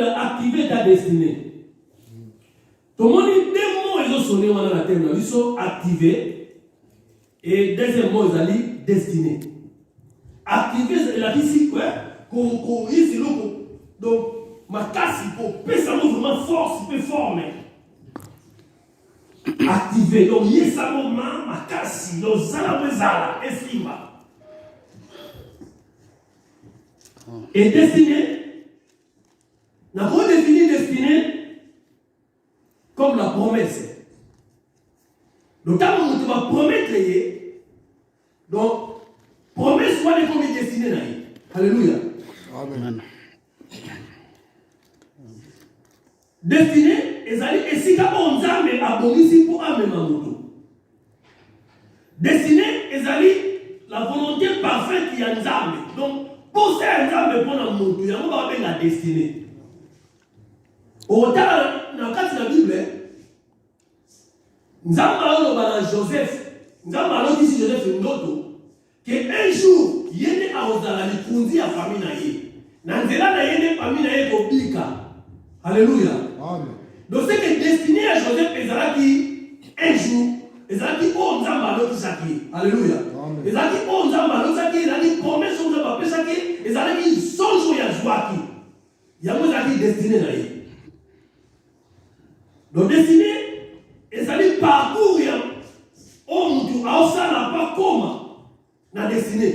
activer ta destinée. Tout le monde dit deux mots, ils ont sonné dans la terre. Ils sont activés. Et deuxième mot, ils ont dit destinée. Activer, il a dit ici quoi? Donc, ma casse, il faut peser vraiment force, il peut former. Activer. Donc, il y a ça moment, ma casse, donc, zala, estima. Et destinée. Nous avons défini destinée comme la promesse. Donc, quand on va promettre, donc, promesse soit comme destinée. Alléluia. Amen. Destinée, et si on a abonné pour amener ma moto. Destinée, la volonté parfaite qui a nzambe. Donc, pour ça, nzambe pour la moto, il y a la destinée. Autant dans le cas de la Bible, nous avons Joseph, nous avons dit Joseph qu'un jour, il y a une famille. Alléluia. Donc c'est que destiné à Joseph Ezalaki un jour, Ezalaki oh nzamba qui saki. Alléluia. Ezalaki oh nzamba saki, Ezalaki promesse on nzamba pesaki, Ezalaki sonjo ya joaki. Yango ezalaki destiné na ye. Donc destiné, Ezalaki parcours ya oh mutu aosala pas comment na destiné.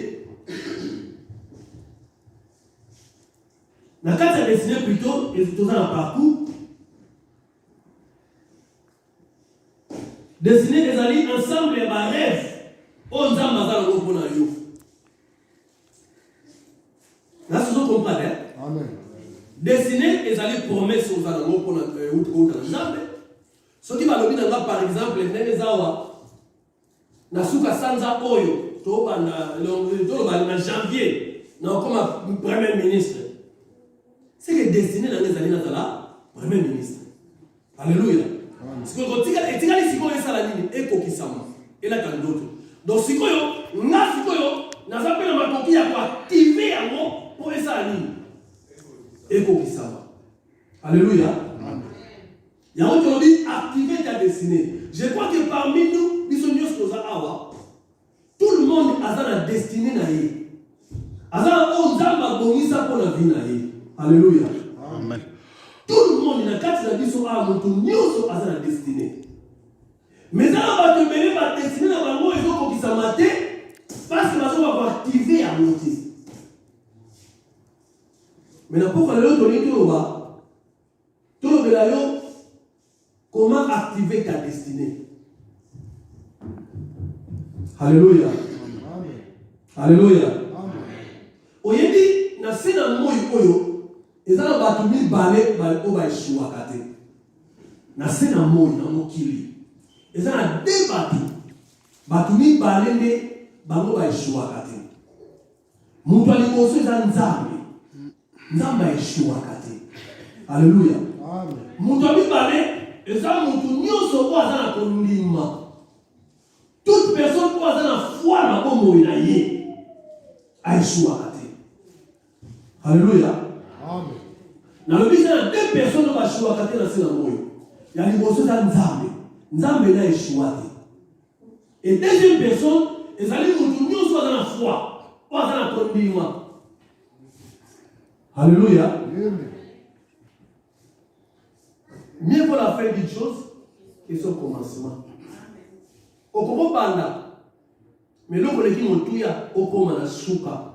La carte est destinée plutôt, et tout dans un parcours. Destiné des alliés ensemble et ma rêve. On a mazal au bon aïe. Là, ce que vous comprenez. Amen. Destiné des alliés promesses aux alentours pour notre outre ensemble. Ce qui va le dire par exemple, les Awa. Nasuka Sanza Oyo. Tout en janvier. Non, comme un premier ministre. C'est que destiné dans les années là, premier ministre. Alléluia. Parce que quand tu as dit que ça la ligne, et qu'on s'amuse. Et là, tu as d'autres. Donc, si tu as appelé ma coquille à activer un mot pour ça la ligne. Et qu'on s'amuse. Alléluia. Il y a autre dit activer ta destinée. Je crois que parmi nous, tout le monde a la destinée. Alléluia. Amen. Tout le monde il a quatre traditions à mon à la destinée. Mais ça va te mener ma destinée dans le mot et donc qui s'amaté parce que la chose va activer à monter. Mais pourquoi l'autre dit tout le monde comment activer ta destinée. Alléluia. Amen. Alléluia. Amen. Oyebi na sena moyo oyo ezala batu mi balé o ba eshuwa kate. Na sena moyo na mokili. Ezala de batu mi balé ne bango ba eshuwa kate. Mutu alikoso eza nzambe. Nzambe eshuwa kate. Alléluia. Amen. Mutu mi balé eza mutu nyonso ko azana kondima. Toute personne qui a la foi dans le mot a échoué. Alléluia. Amen. Dans le but, il y a deux personnes qui ont échoué dans le mot. Il y a les personnes qui ont échoué. Nzambe a échoué. Et deuxième personne, ils allaient nous soit dans la foi, pas dans la conduite. Alléluia. Mieux pour la fin d'une chose que son commencement. Okomo banda mais loko leki motuya okoma na suka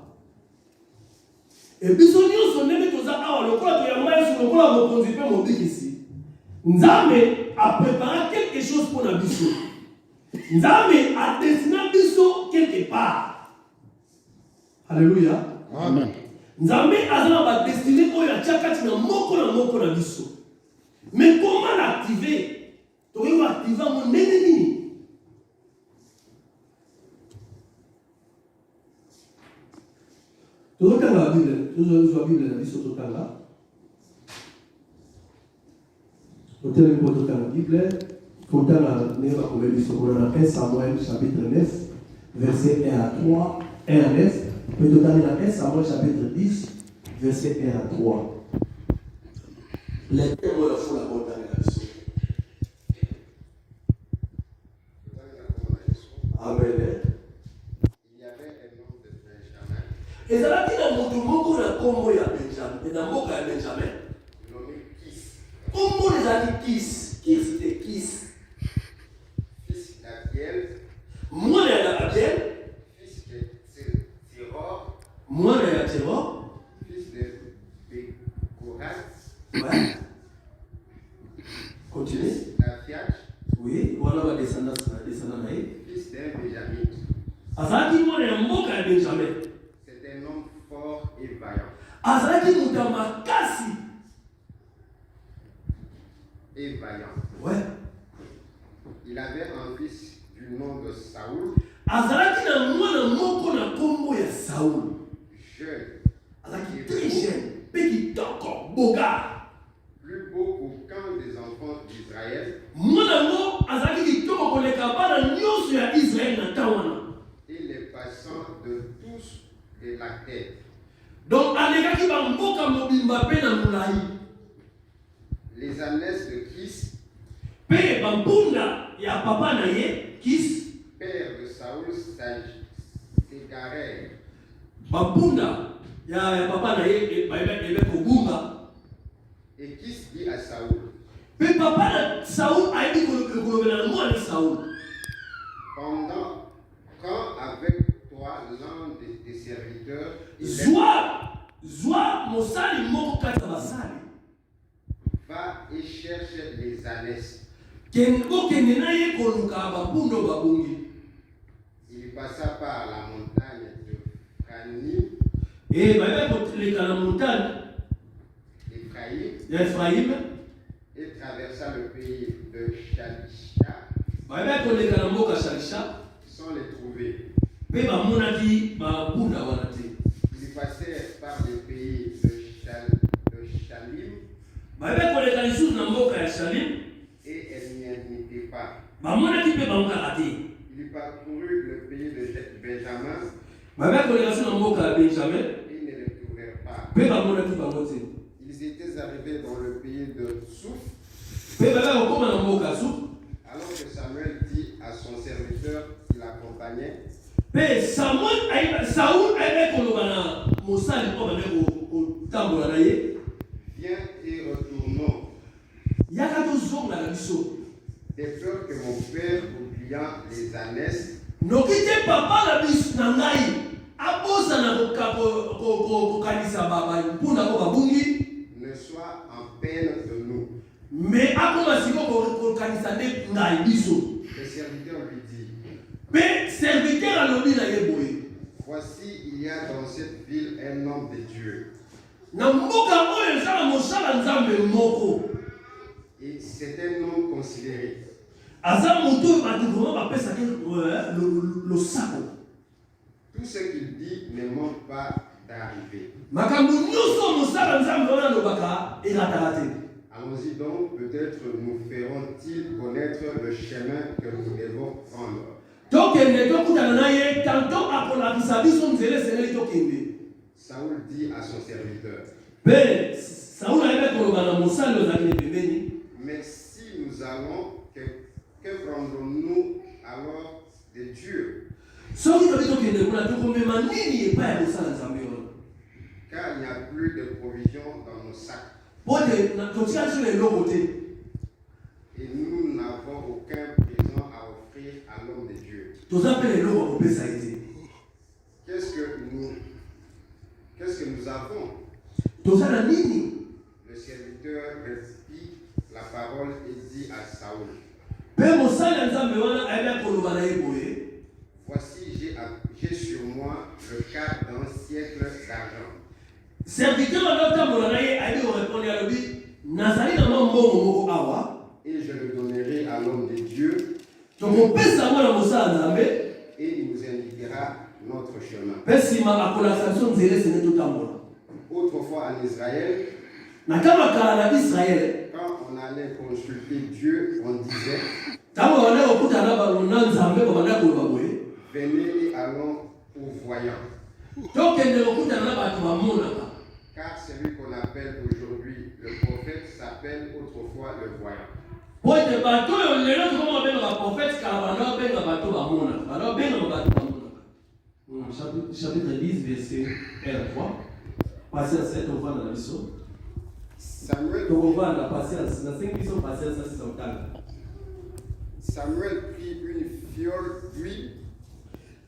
et biso nyonso ndenge toza awa lokola to ya mai sur lokola mokonzi pe mobikisi nzambe a préparé quelque chose pour la biso nzambe a destiné biso quelque part. Alléluia. Amen. Nzambe azana ba destiné oyo ya chakati na moko na biso mais comment l'activer to yo activer mon ennemi. Tout le la Bible, la Bible, la vie sur tout le la Bible, tout le 1 Samuel chapitre 9, verset 1 à 3, 1 à 9, puis tout le 1 Samuel chapitre 10, verset 1 à 3. Les témoins de font la bonne relation. Amen. Il y avait un nom de Benjamin. Et ça l'a dit dans mon tour, on a comment il y a Benjamin. Et dans mon cas, Benjamin. Nommé Kis. Comment les a dit Kis? Qui c'était Kis? Fils d'Abiel. Moi, il y a Abiel. Fils de Tiror. Moi, il y a Tiror. Fils de Bécorat. Ouais. Continue. Nafiach. Oui, voilà ma descendance. Fils d'un Benjamin. Azaki moi il y a un mot qu'à Benjamin. C'est un homme fort et vaillant. Azaki Mutamakasi. Et vaillant. Ouais. Il avait un fils du nom de Saoul. Azaki na mwana moko na kombo ya Saoul. Jeune. Azaki très jeune. Peki toko boga. Plus beau qu'aucun des enfants d'Israël. Mwana mo azaki kitoko koleka bana nyonso ya Israël na tawana. Et les passants de tous de la terre. Donc alekaki ba mboka mobimba pe na mulai. Les ânesses de Kis. Pe ba mpunda ya papa na ye Kis. Père de Saoul s'égarèrent. Bapunda ya papa na ye ebe kobunga. Et Kis dit à Saoul. Mais papa na Saoul a dit kolobela moi na Saoul. Quand avec toi l'un de tes serviteurs Zwa mosali moko kata basali. Va et cherche les ânesses. Kengo kenena ye koluka bapundo babungi. Il passa par la montagne de Frani. Et babe koteleka na montagne Ephraïm. Et traversa le pays de Shalisha. Babe koleka na mboka Shalisha. Sans les trouver. Pe bamonaki babunda wana te. Ils passèrent par le pays de Shalim. Babe koleka lisusu na mboka ya Shalim. Et elle n'y était pas. Bamonaki pe bamokaka te. Il parcourut le pays de Benjamin. Babe koleka su na mboka ya Benjamin. Et ils ne le trouvèrent pas. Pe bamonaki bango te. Ils étaient arrivés dans le pays de Souf. Pe babe okoma na mboka Souf. Alors que Samuel dit à son serviteur qui l'accompagnait. Pe Saoul aye koloba na mosali po babe kotambola na ye. Viens et retournons. Yaka tozonga na biso. De peur que mon père, oubliant les ânesses, noki te papa na biso na ngai abosana kokanisa mpunda ko babungi ne soit en peine de nous. mais akoma siko kokanisa nde ngai biso. Le serviteur lui dit. Pe serviteur alobi na ye boye. Voici, il y a dans cette ville un homme de Dieu. Na mboka oyo ezala mosala nzambe moko. Et c'est un homme considéré. Aza moto bato vraiment bapesaki losako. Tout ce qu'il dit ne manque pas d'arriver. Makambo nyonso mosala nzambe wana lobaka erataka te. Allons-y donc, peut-être nous feront-ils connaître le chemin que nous devons prendre. Tokende tokutana na ye tanto akolakisa biso nzela esengeli tokende. Saoul dit à son serviteur. Pe Saoul ayebe koloba na mosali ozalaki pembeni. Mais si nous allons, que prendrons-nous alors de Dieu? Soki tobi tokende kuna tokomema nini epai ya mosala nzambe wana? Car il n'y a plus de provisions dans nos sacs. Pote totika biso na eloko te. Et nous n'avons aucun présent à offrir à l'homme de Dieu. Toza mpe eloko akopesa ye te. Qu'est-ce que nous avons? Toza na nini? Le serviteur réplique la parole et dit à Saoul. Pe mosali ya nzambe wana ayebe koloba na ye boye. Voici, j'ai sur moi le quart d'un siècle d'argent. Serviteur anatambola na ye ayebi korepondre alobi nazali na mbongo moko awa. Et je le donnerai à l'homme de Dieu. Tokopesa mwana mosala nzambe. Et il nous indiquera notre chemin. Pe nsima akolakisa biso nzela esene totambola. Autrefois en Israël, na kama kala na Israël, quand on allait consulter Dieu, on disait venez et allons aux voyants. Car celui qu'on appelle aujourd'hui le prophète s'appelle appelle autrefois le voyant. Chapitre 10, verset 1 à 3. Passez à 7, on va dans la mission. Samuel prit une fiole d'huile.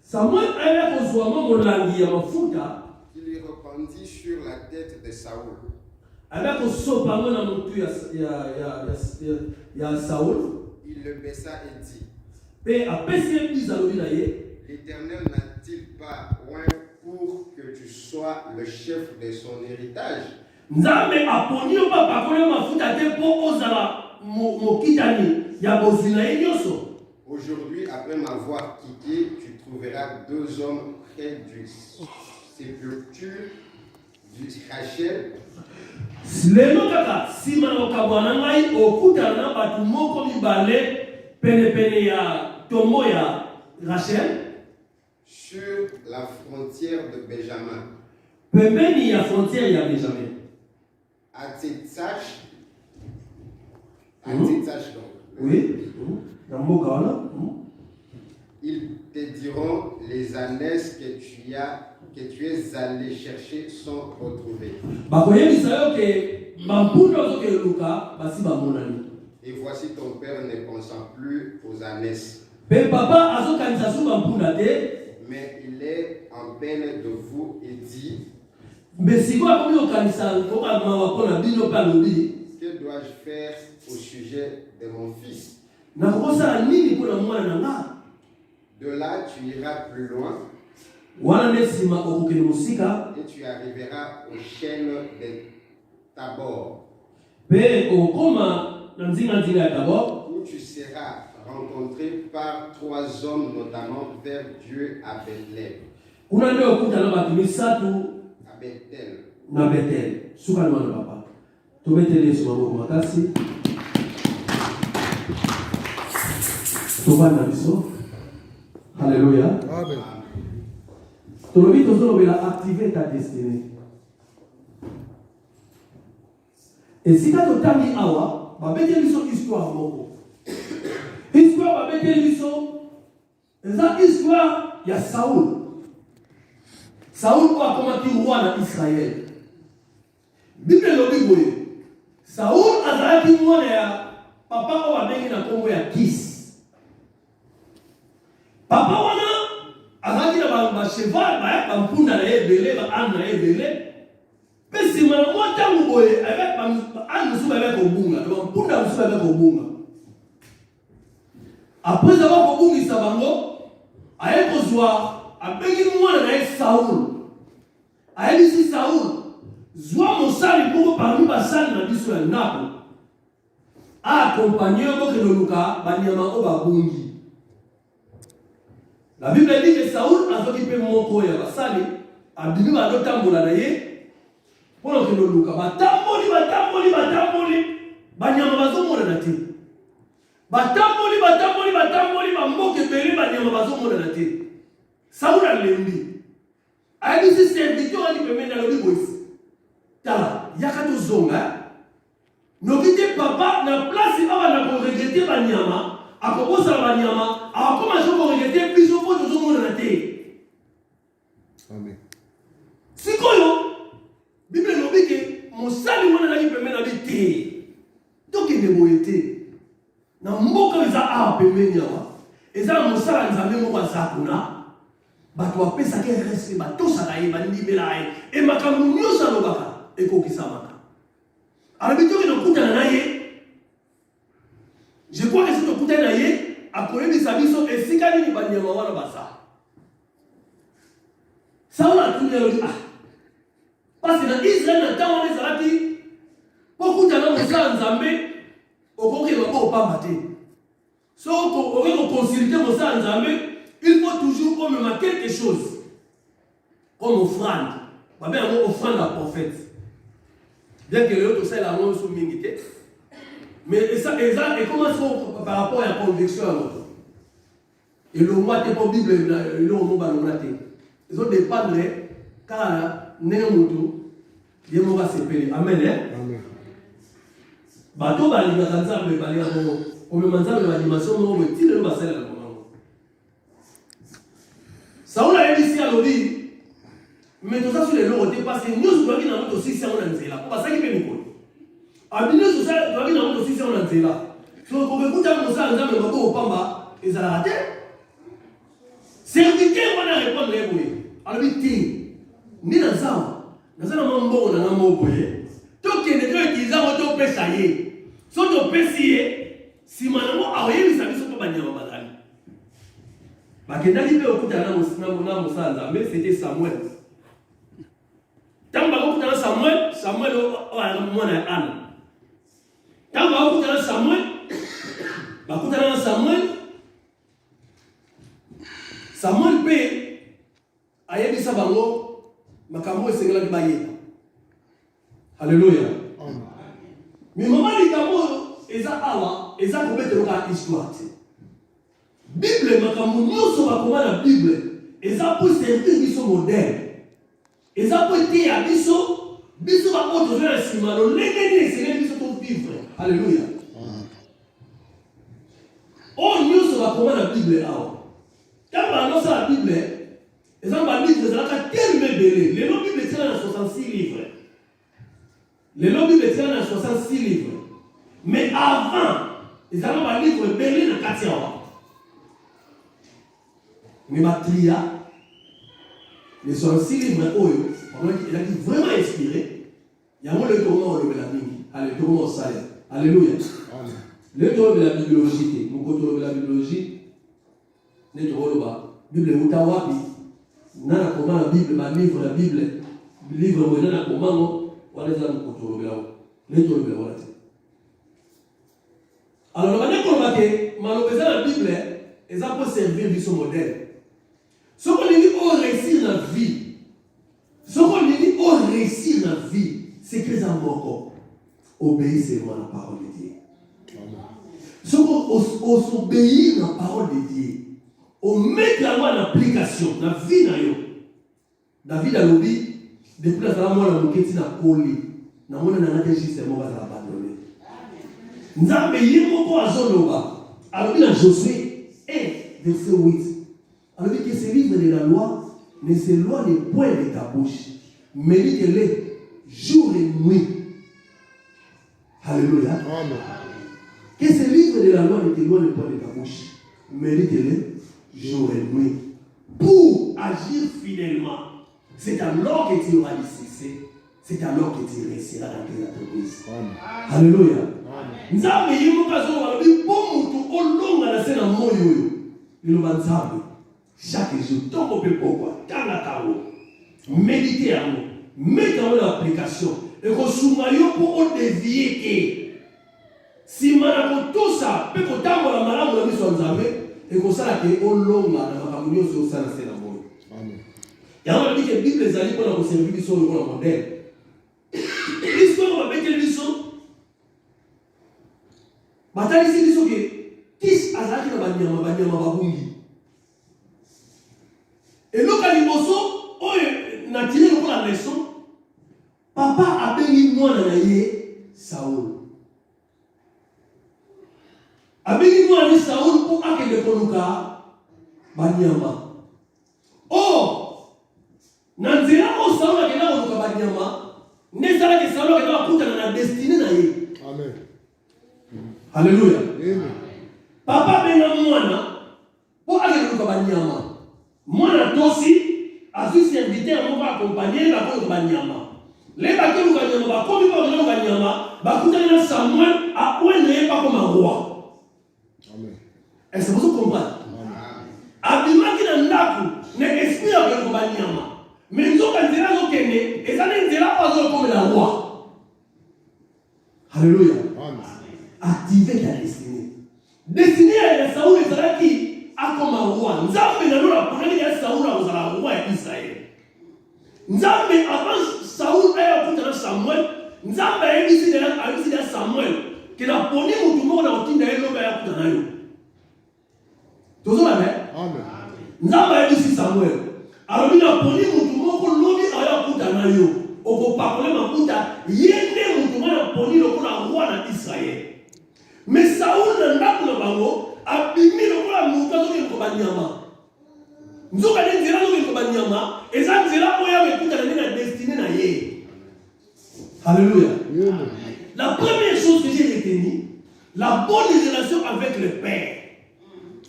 Samuel avait besoin de langue ya mafuta. Il les répandit sur la tête de Saoul. Avec sopa na mutu ya Saul. Il le baissa et dit: L'Éternel n'a-t-il pas oint pour que tu sois le chef de son héritage? Aujourd'hui, après m'avoir quitté, tu trouveras 2 hommes près du sépulture du Rachel. Lelo kaka sima na okabwana ngai okutana na batu moko mibale pene ya tombo ya Rachel sur la frontière de Benjamin. Pembeni ya frontière ya Benjamin. À Tetsach donc. Oui. Dans mboka wana. Ils te diront les ânesses que tu es allé chercher sont retrouvées. Et voici ton père ne pensant plus aux ânesses. Mais il est en peine de vous et dit: que dois-je faire au sujet de mon fils? De là, tu iras plus loin. Et tu arriveras aux chaînes de Tabor. Où tu seras rencontré par 3 hommes, notamment vers Dieu à Bethléem. À Bethel. Alléluia. Amen. Tolobi tozolobela activer ta destinée. Et si tu as totali awa, babete liso histoire moko. Histoire babete liso, eza histoire ya Saoul. Saoul a combattu roi d'Israël. Bible lobi boye. Saoul azalaki mwana ya papa o abengi na kombo ya Kis. Papa wana azalaki na ba cheval ba mpunda na ebele ba âne na ebele. Pe sima na mwa tango boye avec ba âne mususu avec obunga, ba mpunda mususu avec obunga. Après avoir kobungisa bango, aye kozwa abengi mwana na Saoul. Ayebisi Saoul, zwa mosali moko parmi basali na biso ya ndako. Accompagné de luka banyama o babungi. La Bible dit que Saoul a occupé moko ya basali, abimi ba dotambola na ye. Pona ke luka batamboli banyama bazomona na te. Batamboli bamboke beli banyama bazomona na te. Saoul a lembi. Ayebisi serviteur ali pemene na lobi boisi. Tala, yakato zonga. Nokite papa na place aba na ko regretter banyama, akobosa banyama, akoma ko regretter biso po tozomona na te. Amen. Sikoyo Bible lobi ke mosali mona na pemene na biti. Donc il ne boyete. Na mboka eza a pemene yawa. Eza mosala nzambe moko azakuna. Bato apesa ke respect batosaka ye bandimela ye e makambo nyonso alobaka ekokisamaka. Alors je crois que si tu écoutes naïe, après les amis et si quand il va y avoir basa. Ça on a tout dit parce que dans Israël dans on les a dit beaucoup de gens sont Nzambe au cours qu'il va pas mater. Sauf qu'on consulter mon sang Nzambe, il faut toujours qu'on me mette quelque chose comme offrande. Pas bien offrande à prophète. Bien que les autres c'est la même chose mingité. Mais ça et comment par rapport à la conviction à l'autre. Et le mois de la Bible, le mot balonate. Ils ont dépendre car némoto, Dieu va s'épeler. Amen. Amen. bato balingaka nzambe balingaka komema nzambe na dimension moko boye ntina lelo basalela na monango. Saul ayebisi alobi mais toza sur eloko te parce que nyonso toyaki nango tosisi yango na nzela mpo basaki mpe mikolo abi nyonso toyaki nango tosisi yango na nzela so kokekuta mosala nzambe bako kopamba ezalaka te serviteur wana répondre ye boye alobi te ndi na nzambe naza na mwa mbongo na nga moko boye tokende toyekiliza ngo topesa ye so topesi ye nsima nango akoyebisa biso mpo banyama bazali bakendaki mpe okutana na mosala nzambe c'était Samuel. Tant que vous avez Samuel, Samuel est mwana ya Anna. Tant que vous avez Samuel, Samuel pe ayebisa bango makambo esengela bayeba. Alléluia. Mais maman likambo eza awa, eza kobetelo ka histoire. Bible makambo nyonso bakoma na Bible, eza pour servir biso modèle. Et ça peut être à biso va autre faire sima lo lengeni c'est biso pour vivre. Alléluia. Oh nous va comment la Bible là. Quand on annonce la Bible, les gens va livre ça la tellement belé. Les noms Bible tient dans 66 livres. Les noms Bible tient dans 66 livres. Mais avant, les gens va livre belé dans 4 ans. Mais ma tria les 66 livres, il a dit vraiment inspiré. Il y a un le tournant de la Bible. Allez, tournant au salaire. Alléluia. Le tournant de la bibliologie. Mon côté de la bibliologie, le tournant de la Bible, Outawapi. Nana comment la Bible, ma livre, la Bible, livre, nana comment, on les a mon côté de la le tournant de la alors, on va dire qu'on va la Bible, et ça peut servir de son modèle. Ce qu'on dit au réussir dans la vie, c'est que les enfants obéissent seulement à la parole de Dieu. Ce qu'on obéit à la parole de Dieu, on met la loi en application dans la vie. David a lobby, depuis la salle, moi, la moquette, n'a collé. N'a pas de juste un mot à l'abandonner. Nous avons payé mon poison là-bas. Alors, il a Josué 1, verset 8. Alors que ce livre de la loi ne s'éloigne point de ta bouche. Médite-le jour et nuit. Alléluia. Amen. Que ce livre de la loi ne t'éloigne point de ta bouche. Médite-le jour et nuit. Pour agir fidèlement. C'est alors que tu auras du succès. C'est alors que tu réussiras dans tes entreprises. Alléluia. Nzambe yimokazo walobi bomutu olonga na sena moyo liloba nzambe chaque jour toko pe pourquoi tanga tawo méditer amour mettre en application et ko sunga yo pour dévier que si mana ko tosa pe ko tambola malamu na biso nzambe et ko sala ke olonga na makambo nyonso sala sena moyo. Amen. Ya on dit que Bible ezali pour na ko servir biso le modèle. L'histoire va mettre biso batalisi biso ke kis azalaki na banyama babungi eloka liboso oyo natire lokola leson papa abengi mwana na ye Saul abengi mwana ni Saul mpo akende koluka banyama na nzela o Saul akenda koluka banyama nde ezalaki Saul akenda kokutana na destine na ye. Amen. Alléluia. Amen. Papa benga mwana pour aller dans banyama. Mwana tosi azui serviteur mo ba accompagner la ko banyama. Les ba ke banyama ba komi ba no banyama ba kutana na Samuel a ouene pas comme roi. Amen. Est-ce que vous comprenez? Abima ki na ndaku ne esprit ya ko banyama. Mais nzoka nzela zo kene ezana nzela ozo comme la roi. Alléluia. Amen. Activer ta destinée. Destinée à Saoul et Zaraki a comme un roi. Nzambe na lora pour aller à Saoul à la roi d'Israël. Nzambe avant Saoul a écouté Samuel. Nzambe a décidé à Samuel que la poni ou tout le monde a entendu l'homme à écouter na yo. Tout ça là. Amen. Nzambe a dit Samuel. Alors il a poni ou tout le monde l'homme à écouter na yo. Au parler ma écouter kolakisa yende mutu mwana poni lokola roi na Israël. Mais Saoul na ndako na bango abimi lokola mutu azoke banyama. Nzoka ne nzela azoke banyama, eza nzela oyo ekuta na destinée na ye. Alléluia. La première chose que j'ai retenue, la bonne relation avec le Père.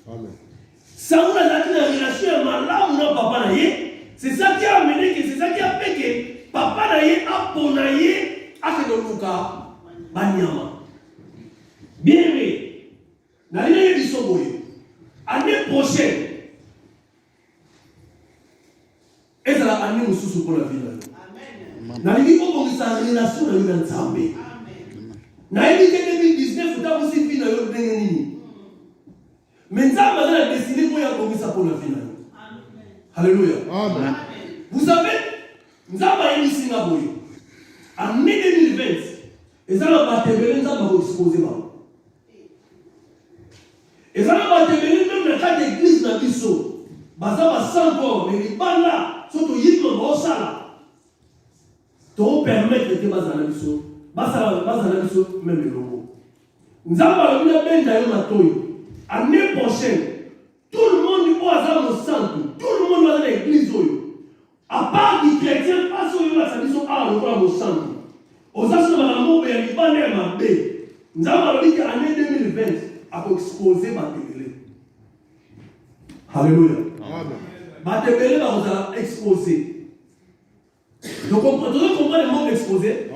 Amen. Saoul a une relation avec maman, papa na ye. C'est ça qui a amené, c'est ça qui a fait que papa na ye a ponaye à ce luka banyama. Bien aimé, na ligne du soboye. Année prochaine, et ça la année sous pour la vie. Na ligne au sa relation na yo nzambe. Na ligne 2019 uta musi vie na yo ndenge nini. Mais nzambe a décidé pour ya komisa pour la vie na yo. Alléluia. Amen. Vous savez, nous avons eu Singapour. En mai 2020, ils ont exposé. Ils ont même dans cadre d'église dans Bissau. Ils ont encore, mais les bandes là, sont au Yémen, au Sala. Pour permettre que les bandes Bissau, même le logo. Nous avons eu la peine d'ailleurs à Toy. L'année prochaine, tout le monde au hasard au centre, tout le monde va dans l'église. À part les chrétiens, pas sur la tradition à l'endroit au centre. Aux astres de la mort, il y a des bannières à B. Nous avons dit qu'en année 2020, a exposé ma télé. Alléluia. Ma télé va exposer. Donc, on comprend le mot exposé.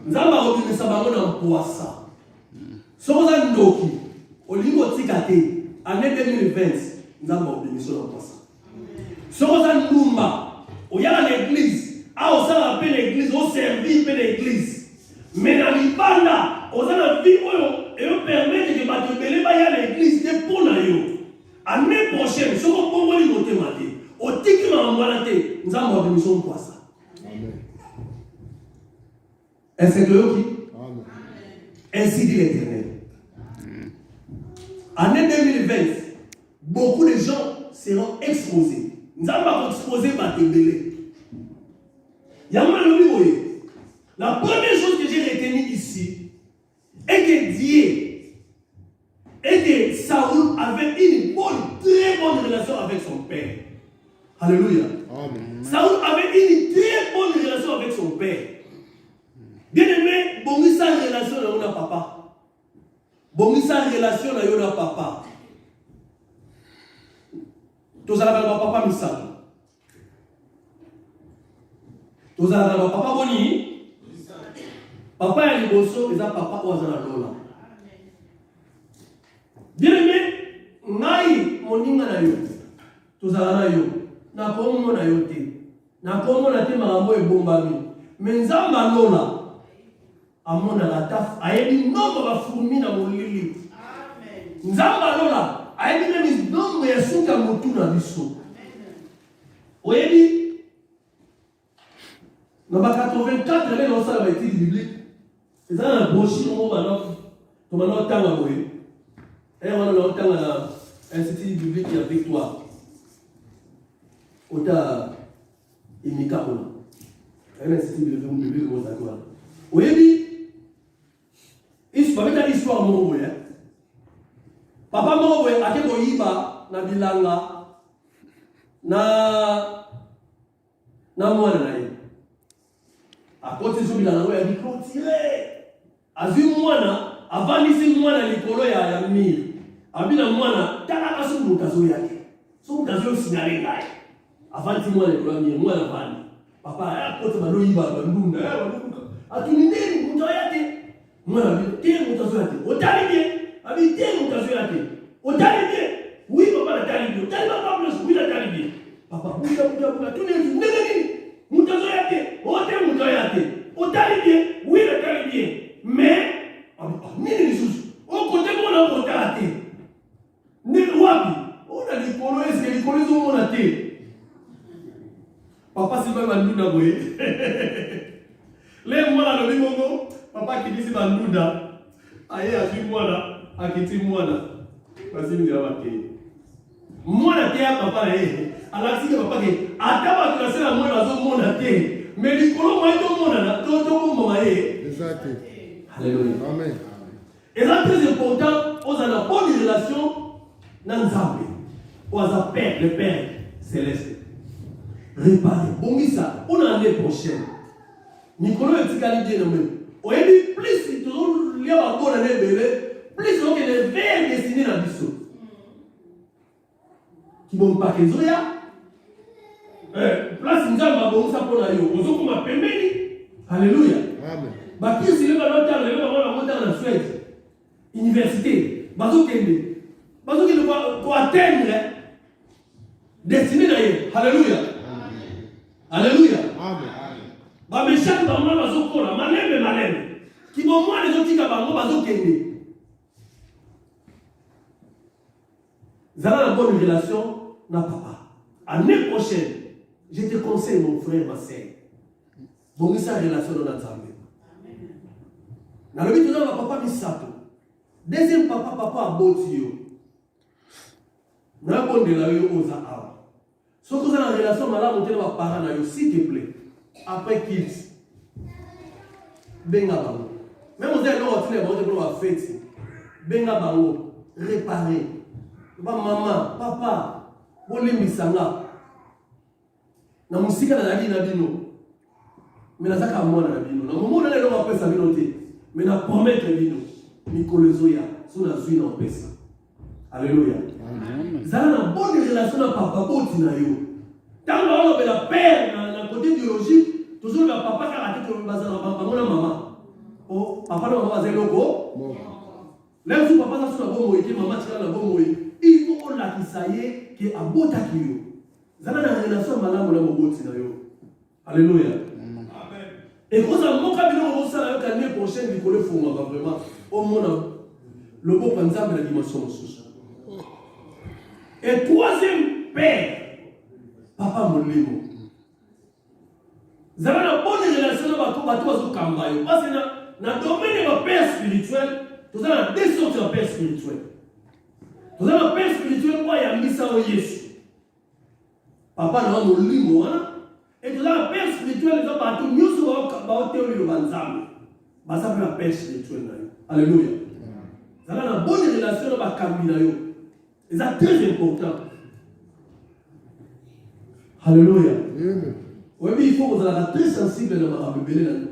Nous avons dit que ça va en poisson. Sans un doki, au niveau de Tikate, année 2020, nous avons dit que ça va en poisson. Sans un Numba. Il y a l'église, on s'appelle l'église, on servit l'église. Mais dans l'Ibanda, on a la vie et on permet de battre l'église de Ponayo. L'année prochaine, si on peut voir les mots, au ticket en moitié, nous avons une mission pour ça. Est-ce que qui? Ainsi dit l'Éternel. Année 2020, beaucoup de gens seront exposés. Nous allons exposer ma tébélé. La première chose que j'ai retenue ici est que Dieu et que Saoul avait une très bonne relation avec son père. Alléluia. Amen. Saoul avait une très bonne relation avec son père. Bien aimé, bon, sa relation avec son papa. Bon, sa relation avec son papa. Tous allez avoir papa misal. Tous allez avoir papa boni. Papa ya liboso eza papa oazana lola. Bien aimé, ngai moninga na yo. Tous allez na yo. Na komo na yo te. Na komo na te makambo ebombami. Menzamba lola. Amona la taf ayebi nomba ba furmi na molili. Amen. Nzamba lola. Ayebi même nombre ya suka mutu na biso. Oyebi dans 84 les dans ça étude biblique. C'est un brochure on va non tanga boye. Et on a tanga na institut biblique ya Victoire. Ota imika ona. Un institut biblique comme ça quoi. Oyebi il se met l'histoire mon boye. Papa moko ake koyiba na bilanga na mwana na ye. Akoti zo bilanga oyo abi clôturer. Azi mwana avandisi mwana likolo ya mire. Abina mwana tala kaso mutazo yake. So mutazo signale ngai. Avandi mwana likolo ya mire mwana vandi. Papa akoti balo yiba bandunda. Atuni ndeni mutazo yake. Mwana abi te mutazo yake. Otali bien. Abi te mutazo yake. Otali bien. Oui papa la tali bien. Tali papa plus oui la tali bien. Papa buka tuni ndeni mutazo yake. Ote mutazo yake. Otali bien. Oui la tali bien. Mais nini ni susu. O kote mona kota ate. Ni wapi? Ona likolo eske likolo zo mona te. Papa si ba bandunda boye. Le mwana lo bimongo. Papa kidisi bandunda. Aye azi mwana akiti mwana. Basi ndio wake. Mwana te ya papa na yeye. Alasi papa ke ataba tunasema mwana zo mwana te. Mais du coup, moi, alléluia. Amen. Et c'est très important, on a une bonne relation dans Nzambe. On a Père, le Père céleste. Réparer. Bon, ça, on a l'année prochaine. Nicolas est bien nommé. On a dit plus, toujours, il y a un bon année plus, on a des vers destinés dans le biseau. Qui vont pas que Zoya. Place Nzamba, bon, ça pour la yo. On s'en va permettre. Alléluia. Amen. Bah, qui est le ballon le ballon dans la Suède, université, bazo qui pour atteindre destiné d'ailleurs. Alléluia. Alléluia. Amen. Bah, mais chaque maman bazo kola, malem, qui vont moi les autres qui ont bazo kende. Vous avez une bonne relation, na papa. L'année prochaine, je te conseille mon frère, ma soeur. Bon, ça relation dans notre famille. Dans le but de papa misato. Deuxième papa a boti yo. Na bonde la yo oza awa. Si vous avez une relation malade, vous avez parents na yo, s'il te plaît. Après kids. Benga bango. Même vous avez l'autre vous avez fait. Benga bango. Réparer. Maman, papa, vous les misanga. Na musika na dadi na bino. Mais na zaka mwana na bino. Na momo na lelo ba pesa bino te. Mais na promettre bino Nicolozoya sous la zuine en pesa. Alléluia. Zala na bonne relation na papa boti na yo. Tant que la père na côté biologique, toujours le papa karaté que bazana papa na maman. Oh, papa na maman zeloko. Là où papa na suna bomo et maman tira na bomo il faut la kisaye que abota kiyo. Zala na relation malamu na boti na yo. Alléluia. Et quand ça manque à bien, ça l'année prochaine, il faut le faire vraiment. Au moins, le beau pensable de la dimension sociale. Et troisième père, papa Molimo. Vous avez une bonne relation avec votre cambayo. Parce que dans le domaine de père spirituel, vous avez deux sortes de père spirituel. Vous avez un père spirituel, moi, il y a mis ça au Yesu. Papa n'a pas Molimo, hein? Et tout ça, la père spirituelle, ils ont battu mieux sur le théorie de Banzam. Ça s'appelle la père spirituelle. Alléluia. Ça a une bonne relation avec Kamina. Et c'est très important. Alléluia. Oui, mais il faut que vous soyez très sensible dans la Bible.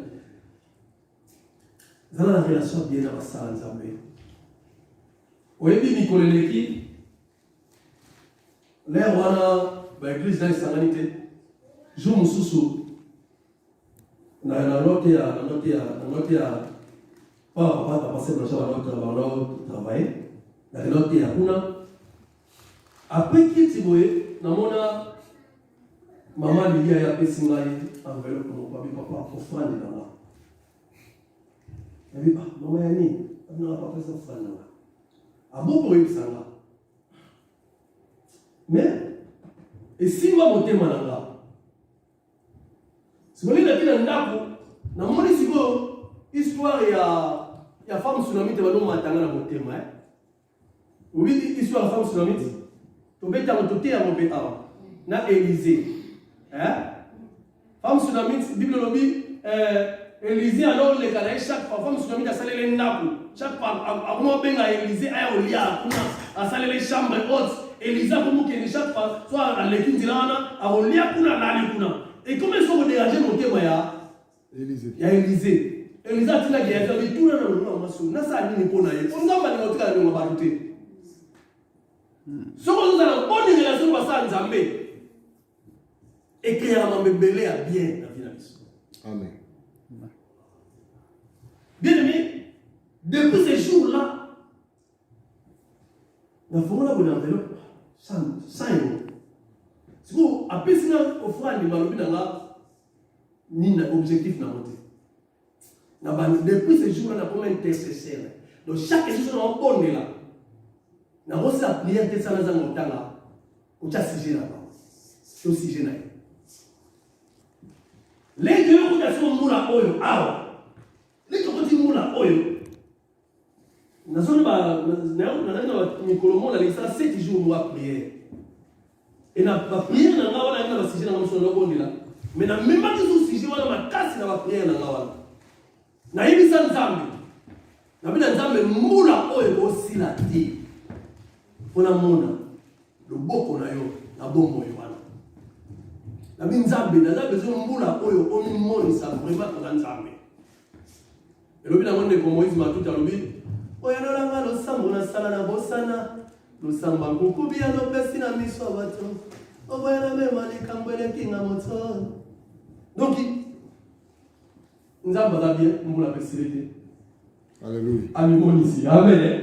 Vous avez une relation bien avec ça. Oui, mais Nicolas Leki, l'air, on a l'église dans la sanité. Je me soucie. Na note pas passer dans le travail. Na note ya kuna. Après qui tu vois, na mona maman lui a payé enveloppe mon papa offrande dans là. Elle dit pas maman yani, on n'a pas fait ça offrande là. A bon pour lui ça là. Mais et si moi monter mananga si vous voulez la ndako, na moni siko histoire ya femme tsunami te bado matanga na motema oui histoire ya femme tsunami to beta motote ya mobe awa na Élysée femme tsunami bible lobi Élysée alors le kana chaque femme tsunami ta salele ndako chaque fois avant benga Élysée aya olia kuna a salele chambre haute Élysée comme que chaque fois soit à l'équindilana a olia kuna nali kuna. Et comment est-ce qu'on va déranger mon thème? Il y a Élysée. Élysée a dit qu'il y a tout le monde. On a ça à l'île. On a pas de notre on va ajouter. Ce qu'on a une bonne relation avec ça en Zambé. Et qu'il y a un bébé à bien dans la vie. Amen. Bien aimé, depuis ces jours-là, nous avons une enveloppe 100 euros. Si vous avez un offrande, vous avez un objectif dans votre vie. Depuis ce jour-là, nous avons un intercesseur. Donc chaque jour, nous avons un bon là. Nous avons la prière de ça dans le temps là. Nous avons un sujet là-bas. C'est un sujet là. Les deux, nous avons un moula oyo. Les deux, nous avons un moula oyo. Nous avons un Nicolomon, nous avons 7 jours de prière. Et la prière n'a pas de sujet dans le monde là. Mais dans même pas de sujet souci wana makasi na ba prière na ngawana. Na yebisa Nzambe. Na bina Nzambe mbula oyo osila ti. Pona mona loboko na yo na bombo yo wana. Na bina Nzambe na besoin mbula oyo omi monisa vraiment kwa Nzambe. Elobi na monde ko Moïse matuta lobi. Oya no langa lo sambo na sala na bosana. Lo samba kukubi ya no pesi na miso bato. Oya na mema ni kambele kinga moto. Donc Nzambe va bien mbula pesilité. Alléluia. Amen ici. Amen.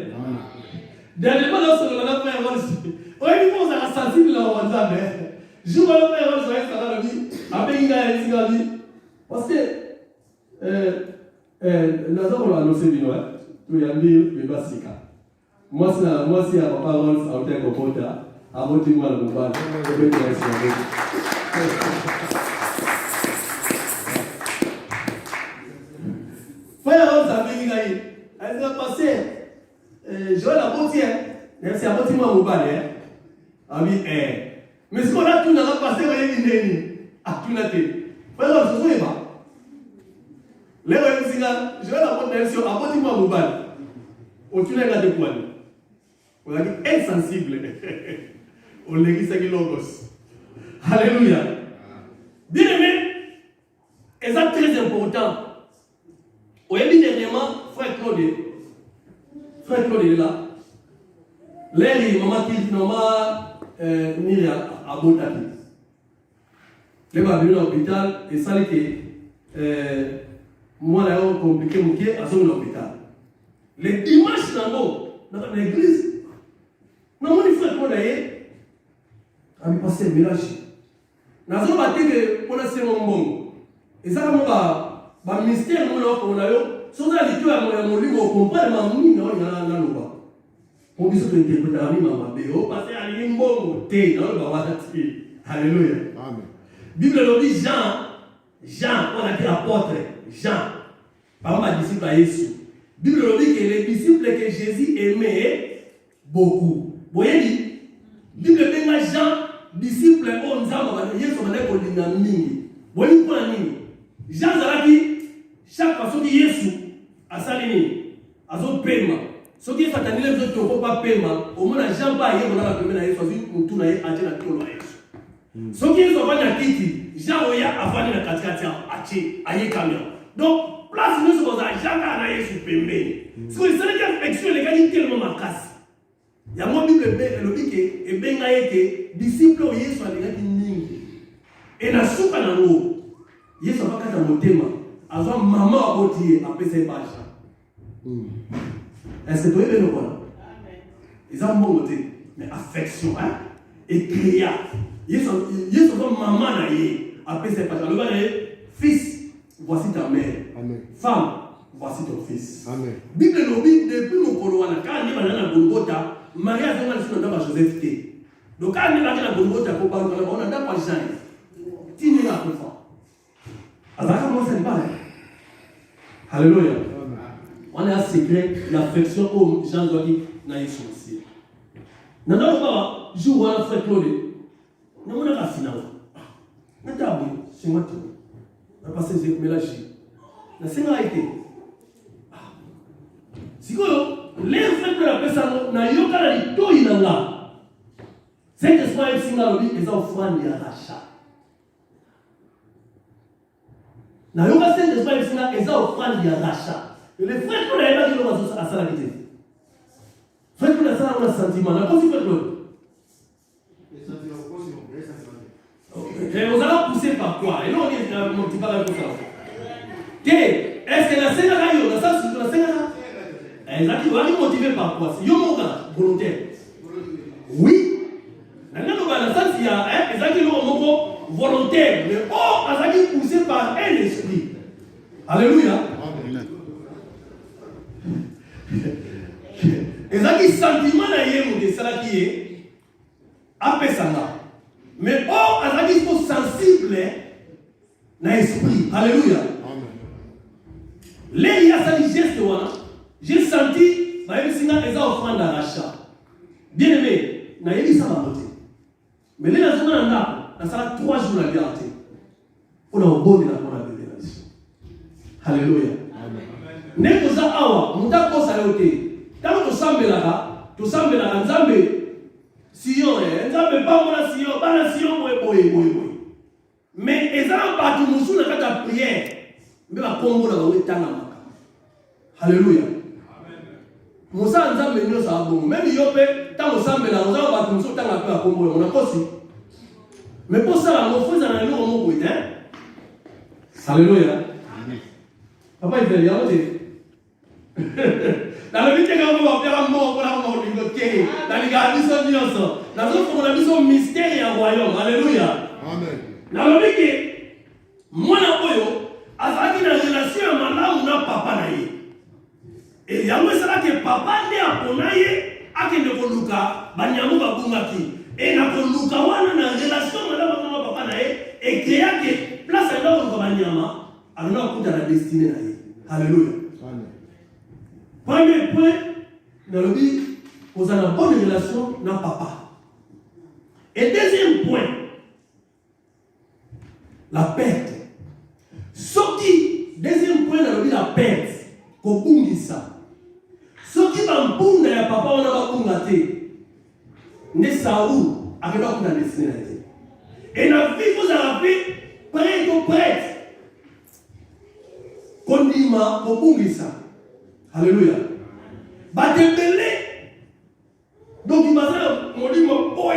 Dernièrement, lorsque l'on a fait un rôle, on a dit qu'on s'est sensible là au Nzambe. Je vois le faire un rôle sur un vie. Après, il y a un vie. Parce que, nous avons annoncé le nom. Tu y as mis le basique. Moi, c'est à papa rôle, à un tel comportement. À votre moi, le combat. Je vais te laisser. Frère, ça fait gagner. Elle va passer. Joël a beau tiens. C'est à votre moi, mon balai. Ah oui, mais ce qu'on a tout dans la passé, on est à tout naté. Frère, je ne sais pas. Les gens qui Joël a beau tiens, à votre moi, mon balai. On tue les gars de poil. On a dit insensible. On l'a dit, c'est qui logos. Alléluia. Bien aimé, et ça très important. Au début dernièrement, frère Claude est là. L'air, maman qui mire à Botaki. Les va venir à l'hôpital et ça que moi là on compliqué mon pied à son hôpital. Les dimanches dans l'église, non mon frère Claude est a mis passer mélange. N'a pas battu que on a c'est mon bon. Et ça ba mystère on a yo so za litu ya molimo comprendre ma mini na na loba on biso to interpréter la mama beo parce ali mbongo te na ba watati. Alléluia. Amen. Bible le dit Jean on a dit apôtre Jean par ma disciple à Jésus. Bible le dit que les disciples que Jésus aimait beaucoup. Voyez dit Bible benga Jean disciple on nzamba ba Yesu ba ko linga mingi. Voyez quoi nini Jean zalaki chaque fois que Yesu a salini, a son paiement. Ce qui est fatigué, les autres ne pas paiement. Au moins, Jean pas y est, on a la première Yesu, on tourne à Dieu la tour Yesu. Ce qui est en train de quitter, Jean Oya a vanné la katikati à y camion. Donc, place nous sur Jean a Yesu paiement. Ce que c'est une affection, les gars, ils tellement ma casse. Il y a mon Bible, le dit que, et bien, que disciple Yesu a des gars qui n'ont et na souka na l'eau. Yesu va kata motema. Avant maman a botié après ses pages. Est-ce que tu es bien ou pas? Ils ont bon côté, mais affection, hein? Et créa. Ils sont maman après ses pages. Le gars fils, voici ta mère. Amen. Femme, voici ton fils. Amen. Bible nous depuis mon coloana, quand on est dans Golgotha, Marie a fait dans Joseph T. Donc quand on est dans Golgotha, on a pas Jean. Tini la enfant. Alors comment ça va? Alléluia. On a un secret, l'affection aux gens qui n'ont pas aussi. Nous n'avons pas joué à frère Claude. Nous n'avons pas fini. Nous avons dit, c'est moi tout. Nous avons passé ce mélange. La Seigneur a été. Si vous les frères de la personne n'a eu aucun tout il en a. C'est que ce soit un signal ils ont offert des rachats. Na yoga c'est des frères sina eza offrande ya rachat. Les frères qu'on a pas dit l'on va à ça la vérité. Frère qu'on a ça on a sentiment. La cause fait l'autre. Les sentiments et on a poussé par quoi? Et là on est mon petit parle comme ça. Est-ce que la Seigneur a eu la ça sur la Seigneur? Exactement, on est motivé par quoi? C'est yo mon gars volontaire. Oui. La ça c'est hein, exactement volontaire, mais oh, Azaki poussé par un esprit. Alléluia. Azaki sentiment na yemo de ça qui est apesanga. Mais oh, Azaki sont sensible na esprit. Alléluia. Là il y a ça geste wana. J'ai senti ba yesinga eza offrande à l'achat. Bien aimé, na yebi ça va monter. Mais là, dans ça 3 jours la vérité. On a un bon de la bonne Alléluia. N'est pas awa, muta kosa yote. Quand tu sambelaka nzambe Sion, nzambe pas mona Sion, bana Sion boy. Mais ezala batu musu na kata prière. Mais ba kombo na ba tanga maka. Alléluia. Musa nzambe nyo sa bongo. Même yope tango sambela nzambe batu musu tanga pe ba kombo na kosi. Mais pour ça la mo foza na lo mo boy, Alléluia. Papa il veut y aller. Dans le but que vous va faire un mot pour la mort du côté, dans les gars qui sont innocents, dans le but qu'on a mystère et un royaume. Alléluia. Amen. Dans le but que moi na boyo, à une relation madame na papa na ye. Et il y a un ça que papa ne a pas na ye, a que ne koluka, banyamu babungaki. Et na koluka wana na relation madame na papa na ye, et créer que place à l'autre comme banyama, alors on a la destinée na ye. Alléluia. Premier point, dans le but, vous avez une bonne relation avec papa. Et deuxième point, la perte. Deuxième point, dans le but, la perte. Kobungisa. Ce qui va me pondre, papa, on a pas pondé. Ne saou, avec la destinée. Et la vie, vous avez prête ou prête. Kondima, kobungisa. Alléluia. Batembele. Donc il m'a dit, mon dit, mon boy,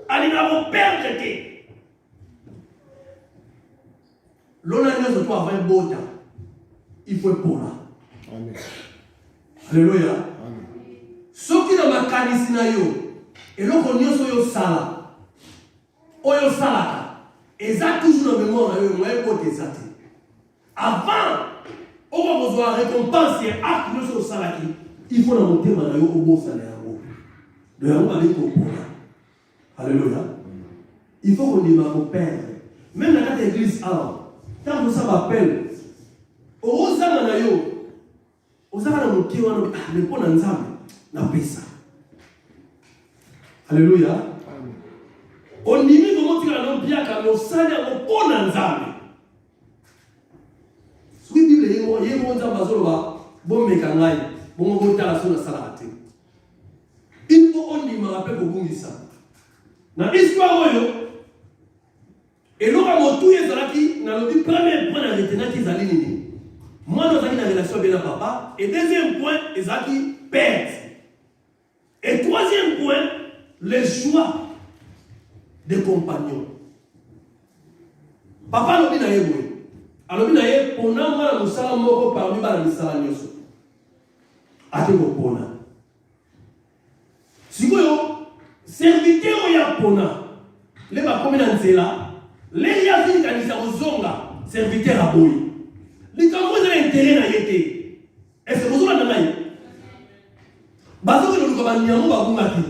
allez dans mon père j'étais. L'on a dit, toi, avant un beau temps, il faut pour là. Amen. Alléluia. Ce qui dans ma canisina yo, et l'on connaît sur yo sala, oyo salaka, et ça toujours dans le mémoire, moi, côté ça. Avant, on va besoin de récompense et acte de ce salaki. Il faut monter au bon salaire. De la roue avec au Alléluia. Il faut qu'on dise à mon père. Même dans l'église, alors, quand vous ça m'appelle, au Zamanayo, au Zamanayo, le bon ensemble, n'a pas ça. Alléluia. On dit comment tu as l'homme bien car nos salaires au bon ensemble. Oui, Bible, il y a un bon mécanisme, bon rotation de salade. Il faut on dit, me rappelle que vous ça. Dans l'histoire, et l'on a monté qui dans le premier point de retenir qu'ils allaient nini. Moi, nous avons une relation avec le papa. Et deuxième point, ils ont perdent. Et troisième point, le choix des compagnons. Papa nous dit d'ailleurs. Alors, il y a pour nous, nous sommes parmi les salariés. Ate kopona. Sikoyo, serviteur ya pona. Les ba komina nzela. Les ya fini kanisa ozonga, serviteur aboyi. Les kambo za intérêt na yete. Est-ce que vous avez nanayi? Bazo ke luka banyamu babungaki.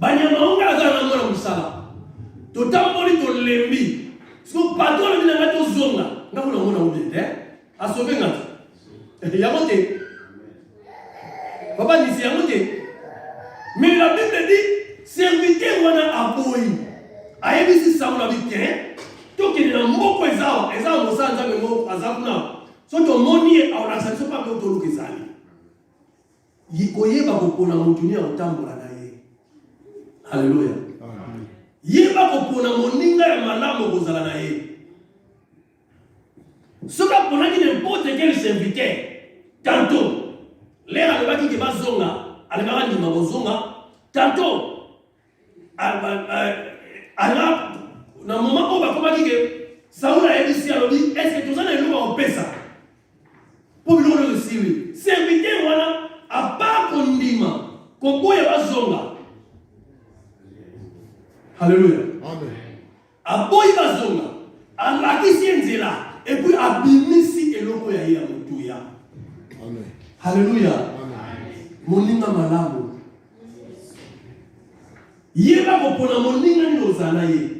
Banyamu onga za na mwana musala. To tamboli to lembi. Siko patron bina ngato zonga. Nga kuna mwana udi, asobe ngati. Yamote. Papa dit c'est yamote. Mais la Bible dit serviteur wana aboyi. Ayebisi sa mona bitien. To ke na mboko ezawa, ezawa mosanza memo azakuna. So to moni a ona sanso pa ko to lukizali. Yikoyeba kopona mutuni ya utambola na ye. Alléluia. Yeba kopona moninga ya malamu kozala na ye. Soka pona ki n'importe quel serviteur. Tantôt, l'air à l'ebaki qui va zonga, à l'ebaki qui va zonga. Tantôt, à na moment où va comment dire Saoul a dit à l'obi, est-ce que tout ça n'est pas en paix ça? Pour le recevoir. Serviteur voilà à part kondima, koko ya va zonga. Alléluia. Amen. A boy va zonga. A la qui là. Et puis abimisi eloko ya ya mutuya. Amen. Alléluia. Amen. Moninga malamu. Yeba kopona moninga ni ozana ye.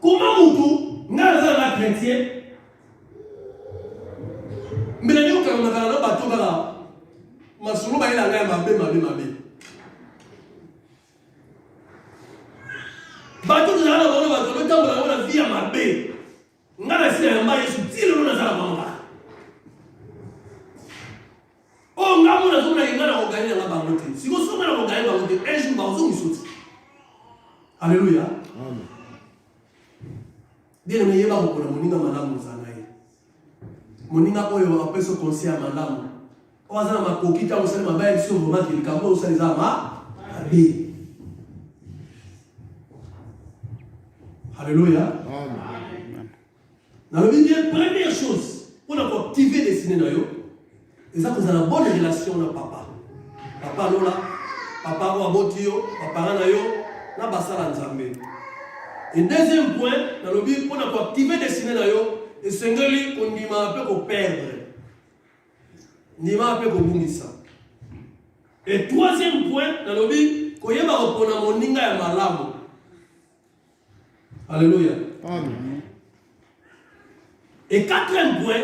Comment mutu ngaza la chrétien? Mbele ni ukamaka na bato bala. Masulu ba ila ngaya mabe. Bato zana bona bato tambola bona via mabe. Ngana sina il a gagné la banque. Si vous avez gagné la banque, un jour, vous avez alléluia. Amen. Bien aimé, il va vous prendre moninga malamu zanaï. Moninga oyo après ce conseil à malamu. On va dire ma coquille, on sait ma belle sur le moment qu'il cambo, on sait les ama. Alléluia. Amen. Dans le milieu, première chose, pour activer les ciné nayo, et ça vous avez une bonne relation avec papa. Papa lola, papa ou abotio, papa nayo, na basala nzambe. Et deuxième point, dans le but, pour activer les ciné nayo, et sengeli on n'y m'a pas qu'on perdre, n'y m'a pas qu'on bungisa. Et troisième point, dans le but, qu'on y va reprendre mon ninga ya malamu. Alléluia. Amen. Et quatrième point,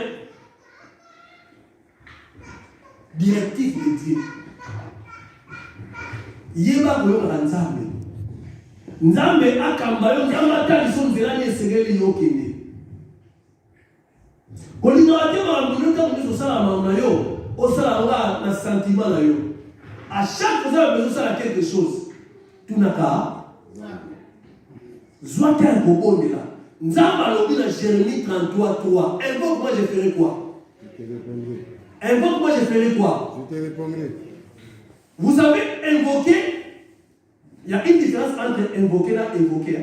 directif de Dieu. Yeba koyoka nzambe. Nzambe akamba yo nzambe ataliso nzela nye sengeli yo kende. Kolinga wate ba mbona osala mauna yo, osala nga na sentiment na yo. À chaque fois que vous avez besoin de quelque chose, tout n'a qu'à Zoite un bobo de là. Nzamba lobi dans Jérémie 33:3. Invoque moi je ferai quoi? Je te répondrai. Invoque moi je ferai quoi? Je te répondrai. Vous avez invoqué. Il y a une différence entre invoquer et invoquer.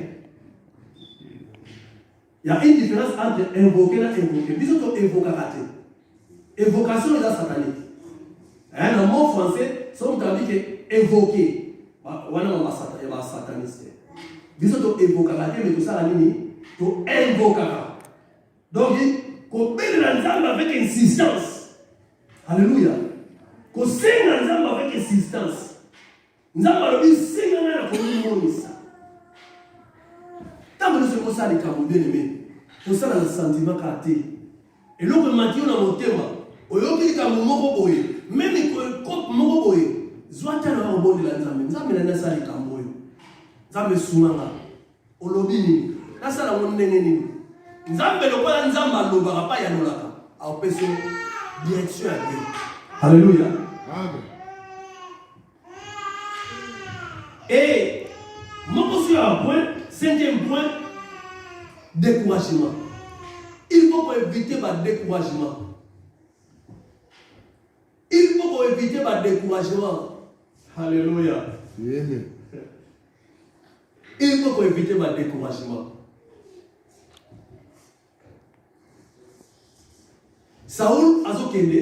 Il y a une différence entre invoquer et invoquer. Bisous invocation. Invocation est la satanique. Un mot français, si on dit que invoquer, on a sataniste. Bisous invocation, mais tout ça, tu invocation. Donc, qu'on paie l'ensemble avec insistance. Alléluia. Qu'on saigne l'ensemble avec insistance. Nous avons dit saigne l'ensemble ça. Tant que nous sommes ça, les camons bien aimés, pour ça, dans le sentiment caractère. Et l'autre matin, on a mon thème. Au lieu de dire que même les copes mokoboye, zoata na bon de la nzambe. Nzambe na nasa les camboyo. Nzambe soumanga. Olobini. Nasa la wonde nini. Nzambe le kwa nzamba lobaka pa ya nolaka. A peso direction à Dieu. Alléluia. Amen. Et mon sur un point, cinquième point, découragement. Il faut éviter le découragement. Il faut éviter le découragement. Alléluia. Amen. Il faut éviter le découragement. Saoul Azokende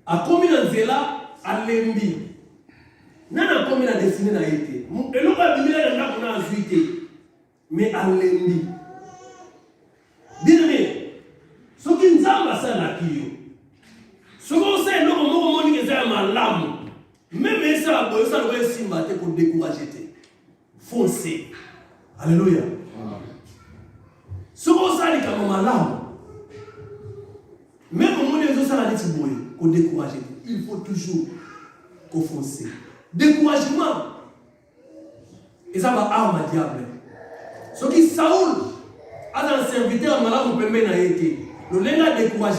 a commis un zéla à Lembi. Nana commis la destinée n'a été. Et l'on va venir là qu'on a azuité. Mais à Lembi. Bien aimé, ce qui nous a passé à la kio. Ce qu'on sait, nous, on dit que c'est un lame. Même ça, ça doit être si maté pour décourager. Foncez. Alléluia. Ce qu'on sait, c'est un lame. Même au moment où ça a dit qu'on décourage, il faut toujours foncer. Découragement. Et ça va arme à diable. Ce qui Saoul a dans le serviteur, malade, on peut mettre à été. Le légat découragé.